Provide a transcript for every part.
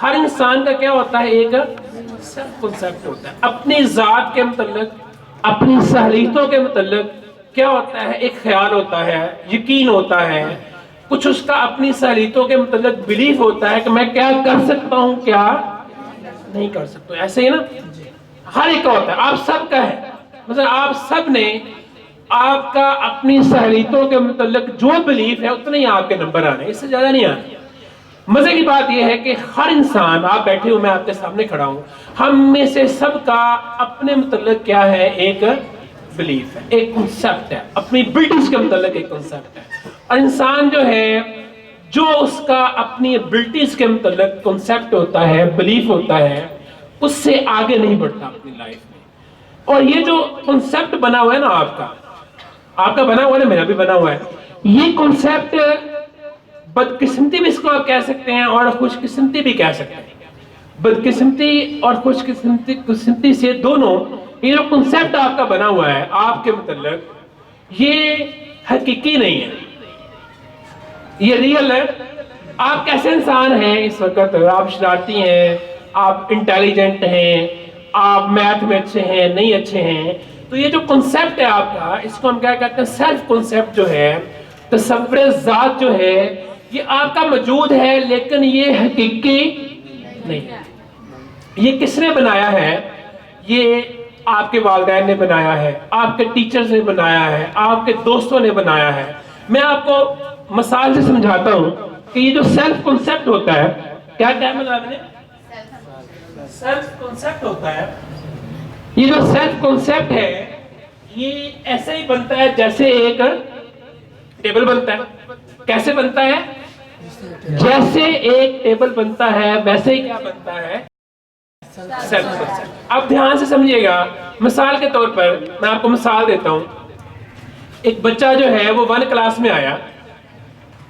ہر انسان کا کیا ہوتا ہے؟ ایک سیلف کنسیپٹ ہوتا ہے اپنی ذات کے متعلق، اپنی صلاحیتوں کے متعلق کیا ہوتا ہے؟ ایک خیال ہوتا ہے، یقین ہوتا ہے، کچھ اس کا اپنی صلاحیتوں کے متعلق بلیف ہوتا ہے کہ میں کیا کر سکتا ہوں، کیا نہیں کر سکتا ہوں. ایسے ہی نا ہر ایک کا ہوتا ہے، آپ سب کا ہے. مثلا آپ سب نے آپ کا اپنی صلاحیتوں کے متعلق جو بلیف ہے اتنے ہی آپ کے نمبر آنے، اس سے زیادہ نہیں آنے. مزے کی بات یہ ہے کہ ہر انسان، آپ بیٹھے ہو، میں آپ کے سامنے کھڑا ہوں، ہم میں سے سب کا اپنے متعلق کیا ہے؟ ایک بلیف ہے، ایک کنسپٹ ہے، اپنی ایبلٹیز کے متعلق ایک کنسپٹ ہے. اور انسان جو ہے، جو اس کا اپنی ایبلٹیز کے متعلق کنسپٹ ہوتا ہے، بلیف ہوتا ہے، اس سے آگے نہیں بڑھتا اپنی لائف میں. اور یہ جو کنسپٹ بنا ہوا ہے نا آپ کا بنا ہوا ہے نا، میرا بھی بنا ہوا ہے، یہ کنسپٹ بدقسمتی بھی اس کو آپ کہہ سکتے ہیں اور خوش قسمتی بھی کہہ سکتے ہیں. بدقسمتی اور خوش قسمتی سے دونوں، یہ جو کنسپٹ آپ کا بنا ہوا ہے آپ کے متعلق، یہ حقیقی نہیں ہے، یہ ریئل ہے. آپ کیسے انسان ہیں اس وقت؟ آپ شرارتی ہیں، آپ انٹیلیجنٹ ہیں، آپ میتھ میں اچھے ہیں، نہیں اچھے ہیں. تو یہ جو کنسپٹ ہے آپ کا، اس کو ہم کیا کہتے ہیں؟ سیلف کنسپٹ جو ہے، تصور ذات جو ہے، یہ آپ کا موجود ہے لیکن یہ حقیقی نہیں ہے. یہ کس نے بنایا ہے؟ یہ آپ کے والدین نے بنایا ہے، آپ کے ٹیچرز نے بنایا ہے، آپ کے دوستوں نے بنایا ہے. میں آپ کو مثال سے سمجھاتا ہوں کہ یہ جو سیلف کنسپٹ ہوتا ہے، کیا کہا آپ نے؟ سیلف کنسپٹ ہوتا ہے. یہ جو سیلف کنسپٹ ہے، یہ ایسے ہی بنتا ہے جیسے ایک ٹیبل بنتا ہے. کیسے بنتا ہے؟ جیسے ایک ٹیبل بنتا ہے ویسے ہی کیا بنتا ہے؟ Self concept. اب دھیان سے سمجھیے گا. مثال کے طور پر میں آپ کو مثال دیتا ہوں. ایک بچہ جو ہے وہ 1 کلاس میں آیا.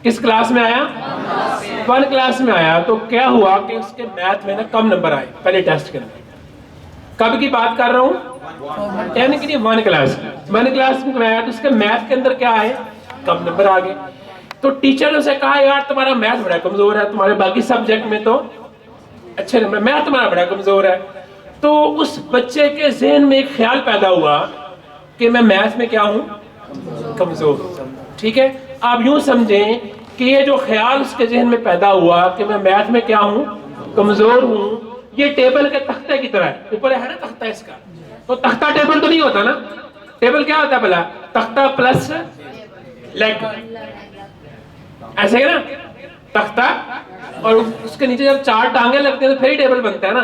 کس کلاس میں آیا؟ 1 کلاس میں آیا. تو کیا ہوا کہ اس کے میتھ میں نا کم نمبر آئے پہلے ٹیسٹ کے اندر. کب کی بات کر رہا ہوں؟ یعنی کہ 1 کلاس میں آیا تو اس کے میتھ کے اندر کیا آئے؟ کم نمبر آ گئے. تو ٹیچر نے اسے کہا یار تمہارا میتھ بڑا کمزور ہے، تمہارے باقی سبجیکٹ میں تو اچھے نمبر، میتھ تمہارا بڑا کمزور ہے. تو اس بچے کے ذہن میں ایک خیال پیدا ہوا کہ میں میتھ میں کیا ہوں؟ کمزور. ٹھیک ہے، آپ یوں سمجھیں کہ یہ جو خیال اس کے ذہن میں پیدا ہوا کہ میں میتھ میں کیا ہوں؟ کمزور ہوں، یہ ٹیبل کے تختے کی طرح ہے. اوپر ہے نا تختہ اس کا، تو تختہ ٹیبل تو نہیں ہوتا نا. ٹیبل کیا ہوتا ہے بھلا؟ تختہ پلس لیگ، ایسے ہے نا تختہ، اور اس کے نیچے جب 4 ٹانگیں لگتے ہیں تو پھر ہی ٹیبل بنتا ہے نا.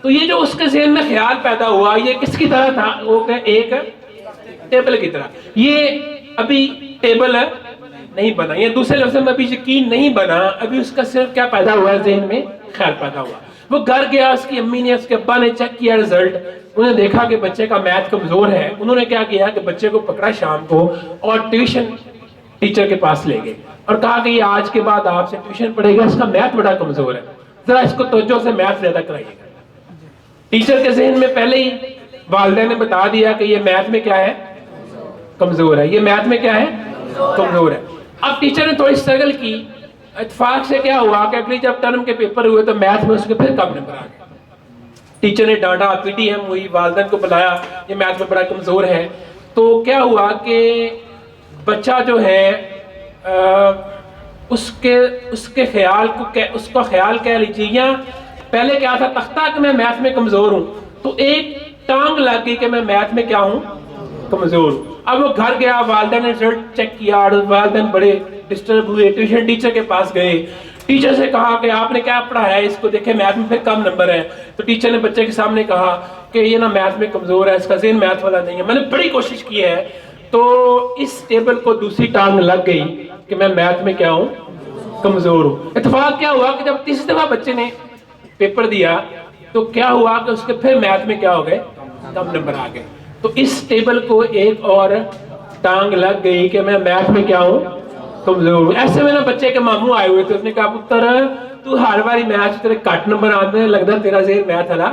تو یہ جو اس کے ذہن میں خیال پیدا ہوا، یہ کس کی طرح تھا؟ وہ کہ ایک ٹیبل کی طرح. یہ ابھی ٹیبل نہیں بنا، یہ دوسرے لفظ میں ابھی یقین نہیں بنا، ابھی اس کا صرف کیا پیدا ہوا ہے؟ ذہن میں خیال پیدا ہوا. وہ گھر گیا، اس کی امی نے، اس کے ابا نے چیک کیا رزلٹ. انہوں نے دیکھا کہ بچے کا میتھ کمزور ہے. انہوں نے کیا کیا کہ بچے کو پکڑا شام کو اور ٹیوشن ٹیچر کے پاس لے گئے اور کہا کہ یہ آج کے بعد آپ سے ٹیوشن پڑھے گا، اس کا میتھ بڑا کمزور ہے، ذرا اس کو توجہ سے میتھ زیادہ کرائیے گا. ٹیچر کے ذہن میں پہلے ہی والدین نے بتا دیا کہ یہ میتھ میں کیا ہے؟ کمزور ہے. یہ میتھ میں کیا ہے؟ کمزور ہے. اب ٹیچر نے تھوڑی اسٹرگل کی. اتفاق سے کیا ہوا کہ اگلی جب ٹرم کے پیپر ہوئے تو میتھ میں اس کے پھر کم نمبر آ گئے. ٹیچر نے ڈانٹا، پی ٹی ایم ہوئی، والدین کو بلایا، یہ میتھ میں بڑا کمزور ہے. تو کیا ہوا کہ بچہ جو ہے اس کے خیال کو، اس کا خیال کہہ لیجیے، یا پہلے کیا تھا تختہ کہ میں میتھ میں کمزور ہوں، تو ایک ٹانگ لگ گئی کہ میں میتھ میں کیا ہوں؟ کمزور ہوں. اب وہ گھر گیا، والدین نے رزلٹ چیک کیا اور والدین بڑے ڈسٹرب ہوئے، ٹیوشن ٹیچر کے پاس گئے. ٹیچر سے کہا کہ آپ نے کیا پڑھایا ہے اس کو، دیکھیں میتھ میں پھر کم نمبر ہے. تو ٹیچر نے بچے کے سامنے کہا کہ یہ نا میتھ میں کمزور ہے، اس کا ذہن میتھ والا نہیں ہے. میں نے بڑی کوشش کی ہے. تو اس ٹیبل کو دوسری ٹانگ لگ گئی کہ میں میتھ میں کیا ہوں؟ کمزور ہوں. اتفاق کیا ہوا کہ جب تیسری دفعہ بچے نے پیپر دیا تو کیا ہوا کہ اس کے پھر میتھ میں کیا ہو گئے؟ کم نمبر آ گئے. تو اس ٹیبل کو ایک اور ٹانگ لگ گئی کہ میں میتھ میں کیا ہوں؟ کمزور ہوں. ایسے میں نا بچے کے ماموں آئے ہوئے تھے. اس نے کہا پتر تو ہر باری میتھ تیرے کٹ نمبر آتے ہیں، لگتا تیرا ذہن میتھ والا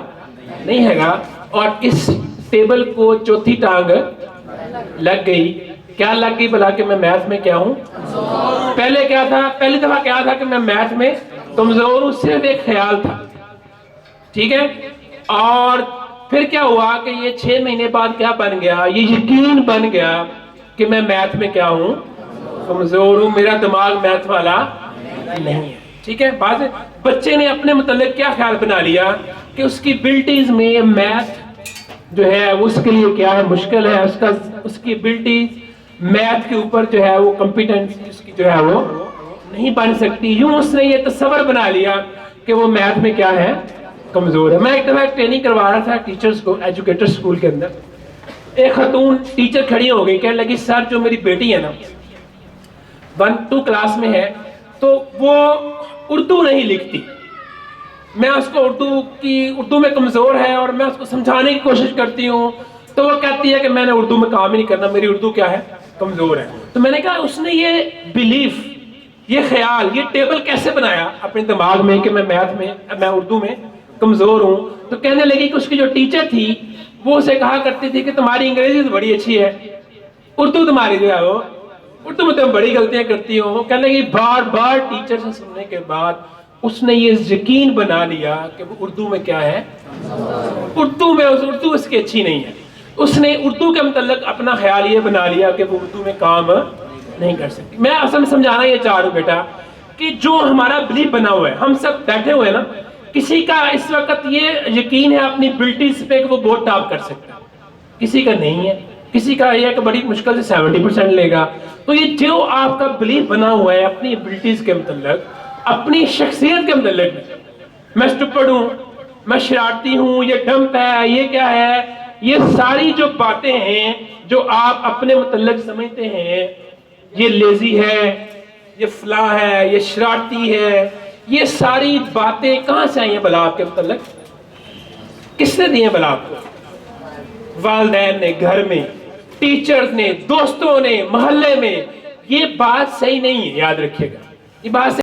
نہیں ہے گا. اور اس ٹیبل کو چوتھی ٹانگ لگ گئی. کیا لگ گئی بلا کہ میں میتھ میں کیا ہوں؟ پہلے کیا تھا؟ پہلی دفعہ کیا تھا کہ میں میتھ میں کمزور ہوں، صرف ایک خیال تھا. ٹھیک ہے. اور پھر کیا ہوا کہ یہ 6 مہینے بعد کیا بن گیا, یہ یقین بن گیا کہ میں میتھ میں کیا ہوں, کمزور ہوں, میرا دماغ میتھ والا نہیں ہے. ٹھیک ہے. بعض بچے نے اپنے متعلق کیا خیال بنا لیا کہ اس کی ابلٹیز میں میتھ جو ہے اس کے لیے کیا ہے, مشکل ہے, اس کی ابلٹیز میتھ کے اوپر جو ہے وہ کمپیٹنسی اس کی جو ہے وہ نہیں بن سکتی. یوں اس نے یہ تصور بنا لیا کہ وہ میتھ میں کیا ہے, کمزور ہے. میں ایک دفعہ ٹریننگ کروا رہا تھا ٹیچرز کو, ایجوکیٹر اسکول کے اندر. ایک خاتون ٹیچر کھڑی ہو گئی, کہنے لگی سر جو میری بیٹی ہے نا 1-2 کلاس میں ہے, تو وہ اردو نہیں لکھتی. میں اس کو اردو میں کمزور ہے اور میں اس کو سمجھانے کی کوشش کرتی ہوں, تو وہ کہتی ہے کہ میں نے اردو میں کام ہی نہیں کرنا, میری اردو کیا ہے, کمزور ہے. تو میں نے کہا اس نے یہ بلیف, یہ خیال, یہ ٹیبل کیسے بنایا اپنے دماغ میں کہ میں میتھ میں, میں اردو میں کمزور ہوں. تو کہنے لگی کہ اس کی جو ٹیچر تھی وہ اسے کہا کرتی تھی کہ تمہاری انگریزی تو بڑی اچھی ہے, اردو تمہاری جو ہے وہ, اردو میں تم بڑی غلطیاں کرتی ہو. وہ کہنے لگی بار بار ٹیچر سے سننے کے بعد اس نے یہ یقین بنا لیا کہ وہ اردو میں کیا ہے, اردو اس کی اچھی نہیں ہے. اس نے اردو کے متعلق اپنا خیال یہ بنا لیا کہ وہ اردو میں کام نہیں کر سکتی. میں اصل میں سمجھانا یہ چاہ رہا ہوں بیٹا کہ جو ہمارا بلیف بنا ہوا ہے, ہم سب بیٹھے ہوئے نا, کسی کا اس وقت یہ یقین ہے اپنی ابلٹیز پہ کہ وہ بہت ٹاپ کر سکتا ہے, کسی کا نہیں ہے. کسی کا یہ کہ بڑی مشکل سے 70% لے گا. تو یہ جو آپ کا بلیف بنا ہوا ہے اپنی ابلٹیز کے متعلق, اپنی شخصیت کے متعلق, میں اسٹوپڈ ہوں, میں شرارتی ہوں, یہ ڈمپ ہے, یہ کیا ہے, یہ ساری جو باتیں ہیں جو آپ اپنے متعلق سمجھتے ہیں, یہ لیزی ہے, یہ فلاں ہے, یہ شرارتی ہے, یہ ساری باتیں کہاں سے آئی ہیں بلا آپ کے متعلق؟ کس نے دی ہیں بلا آپ کو؟ والدین نے, گھر میں, ٹیچرز نے, دوستوں نے, محلے میں. یہ بات صحیح نہیں ہے, یاد رکھیے گا, یہ بات